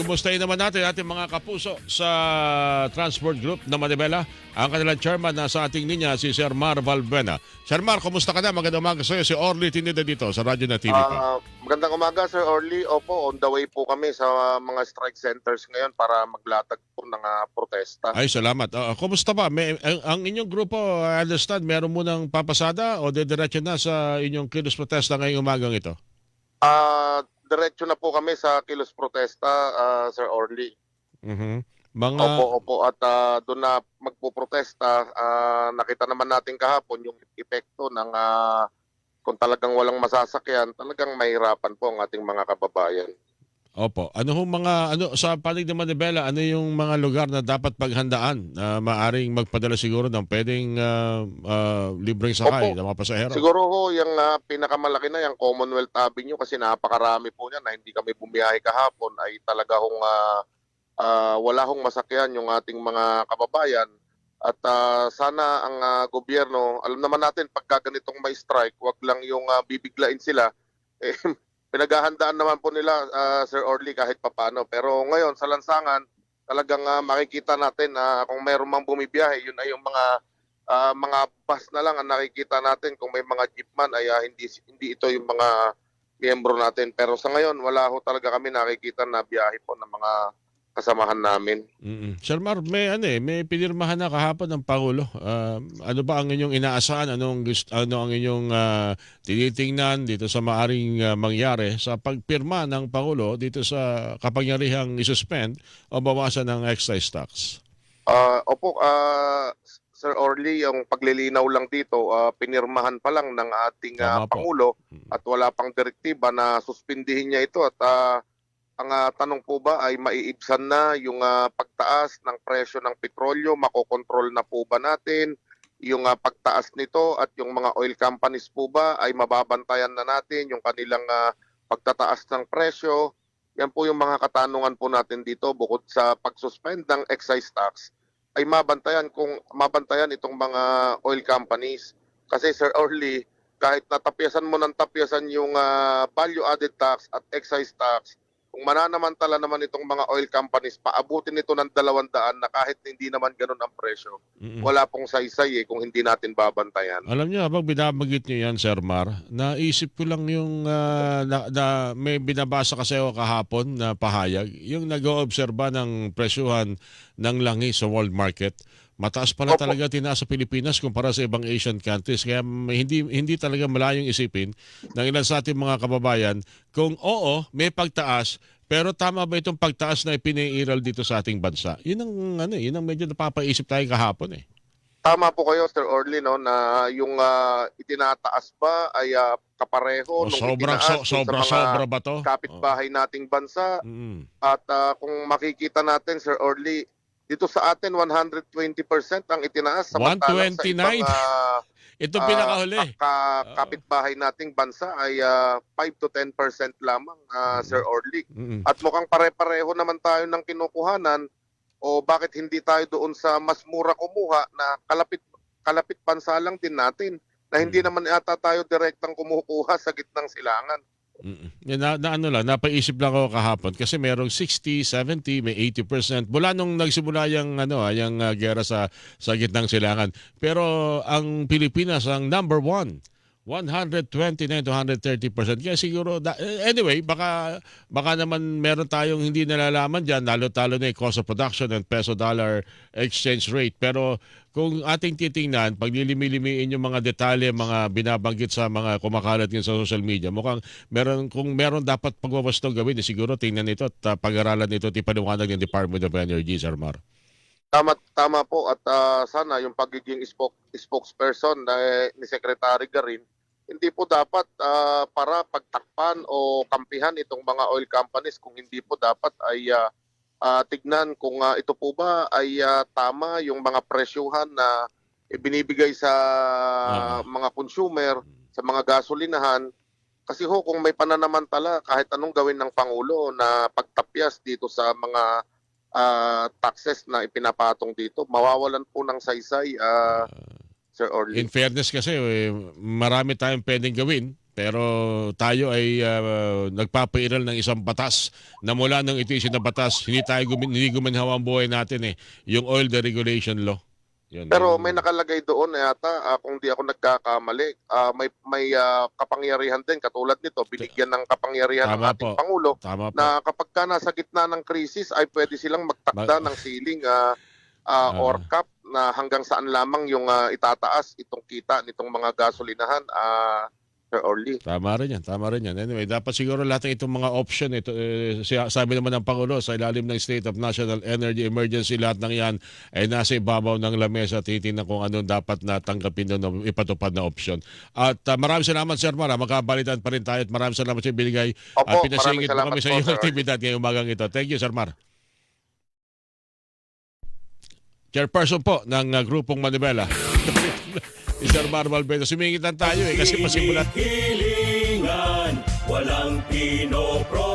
Kumustahin naman natin ating mga kapuso sa Transport Group na Manibela. Ang kanilang chairman na sa ating linya, si Sir Mar Valbuena. Sir Mar, kumusta ka na? Magandang umaga sa iyo. Si Orly Tinida dito sa Radyo na TV pa. Magandang umaga, Sir Orly. Opo, on the way po kami sa mga strike centers ngayon para maglatag po ng protesta. Ay, salamat. Kumusta ba? Ang inyong grupo, I understand, meron munang papasada o dediretso na sa inyong kilos protesta ngayong umagang ito? Diretso na po kami sa kilos protesta, Sir Orly. Mga... Opo. At doon na magpo-protesta, nakita naman natin kahapon yung epekto ng kung talagang walang masasakyan, talagang mahirapan po ang ating mga kababayan. Opo. Sa panig ng Manibela, ano yung mga lugar na dapat paghandaan na maaring magpadala siguro ng pwedeng libreng sakay ng mga pasahero? Siguro ho, yung pinakamalaki na yung Commonwealth Avenue kasi napakarami po niyan na hindi kami bumiyahe kahapon ay talaga hong wala hong masakyan yung ating mga kababayan. At sana ang gobyerno, alam naman natin pagka ganitong may strike, wag lang yung bibiglain sila. Pinaghahandaan naman po nila, Sir Orly, kahit papano. Pero ngayon, sa lansangan, talagang makikita natin na kung mayroon mang bumibiyahe, yun ay yung mga bus na lang ang nakikita natin. Kung may mga jeepman, ay hindi ito yung mga miyembro natin. Pero sa ngayon, wala ho talaga kami nakikita na biyahe po ng mga kasamahan namin. Sir Mar, may pinirmahan na kahapon ng Pangulo. Ano ba ang inyong inaasahan? Ano ang inyong tinitingnan dito sa maaring mangyari sa pagpirma ng Pangulo dito sa kapangyarihang isuspend o bawasan ng excise tax? Sir Orly, yung paglilinaw lang dito, pinirmahan pa lang ng ating Pangulo at wala pang direktiba na suspindihin niya ito at ang tanong po ba ay maiibsan na yung pagtaas ng presyo ng petrolyo, makokontrol na po ba natin yung pagtaas nito at yung mga oil companies po ba ay mababantayan na natin yung kanilang pagtataas ng presyo. Yan po yung mga katanungan po natin dito bukod sa pagsuspend ng excise tax ay mabantayan itong mga oil companies. Kasi Sir Orly, kahit natapyasan mo ng tapyasan yung value added tax at excise tax, kung mananamantala naman itong mga oil companies, paabutin ito ng 200 na kahit hindi naman ganun ang presyo. Wala pong saysay kung hindi natin babantayan. Alam niyo, habang binabanggit niyo yan, Sir Mar, naisip ko lang yung may binabasa kasi ako kahapon na pahayag, yung nag-oobserba ng presyuhan ng langis sa world market. Mataas pala talaga tinaas sa Pilipinas kumpara sa ibang Asian countries. Kaya hindi talaga malayong isipin ng ilan sa ating mga kababayan kung oo, may pagtaas, pero tama ba itong pagtaas na ipiniiral dito sa ating bansa? Yun ang medyo napapaisip tayo kahapon eh. Tama po kayo, Sir Orly, no, na yung itinataas ba ay kapareho nung itinaas sa sobra ba to? kapitbahay nating bansa. At kung makikita natin, Sir Orly, dito sa atin 120% ang itinaas samantalang sa 129? ibang Ito pinakahuli. kapitbahay nating bansa ay 5 to 10% lamang, Sir Orly. At mukhang pare-pareho naman tayo ng kinukuhanan o bakit hindi tayo doon sa mas mura kumuha na kalapit bansa lang din natin na hindi naman yata tayo direktang kumukuha sa gitnang silangan. Napaisip lang ako kahapon kasi merong 60, 70, may 80%. Mula nung nagsimula yung gera sa gitnang silangan. Pero ang Pilipinas ang number 129 to 130%. Kaya siguro, anyway, baka naman meron tayong hindi nalalaman dyan, lalo-talo na yung cost of production and peso-dollar exchange rate. Pero kung ating titingnan, pag nilimi-limiin yung mga detalye, mga binabanggit sa mga kumakalat ngayon sa social media, mukhang kung meron dapat pagwawastong gawin, siguro tingnan ito at pag-aralan ito at ipaliwanag ng Department of Energy, Sir Mar. Tama po at sana yung pagiging spokesperson ni Secretary Garin, hindi po dapat para pagtakpan o kampihan itong mga oil companies, kung hindi po dapat ay tignan kung ito po ba ay tama yung mga presyuhan na ibinibigay sa mga consumer, sa mga gasolinahan. Kasi kung may pananamantala kahit anong gawin ng Pangulo na pagtapyas dito sa mga taxes na ipinapatong dito, mawawalan po ng saysay, Sir Orly. In fairness kasi, marami tayong pwedeng gawin pero tayo ay nagpapairal ng isang batas na mula nang ito na batas, hindi guminhawa ang buhay natin yung oil deregulation law. Yun, Pero may nakalagay doon na yata, kung di ako nagkakamali, may kapangyarihan din katulad nito, binigyan ng kapangyarihan ng Tama ating po. Pangulo Tama po. na kapag ka nasa gitna ng krisis ay pwede silang magtakda ng ceiling or cap na hanggang saan lamang yung itataas itong kita nitong mga gasolinahan, Sir Orly. Tama rin yan, tama rin yan. Anyway, dapat siguro lahat ng itong mga option, sabi naman ng Pangulo, sa ilalim ng State of National Energy Emergency, lahat ng yan ay nasa ibabaw ng lamesa, titingnan kung ano dapat na tanggapin doon, ipatupad na option. At maraming salamat, Sir Mar. Magkabalitan pa rin tayo at maraming salamat sa binigay. Opo, Pinasingit mo kami maraming sa salamat iyong po, Sir aktibidad ngayong umagang ito. Thank you, Sir Mar. Chairperson po ng grupong Manibela. Si Sir Mar Valverde. Sumingitan tayo kasi pasimulan. Hilingan, walang pinoproblema.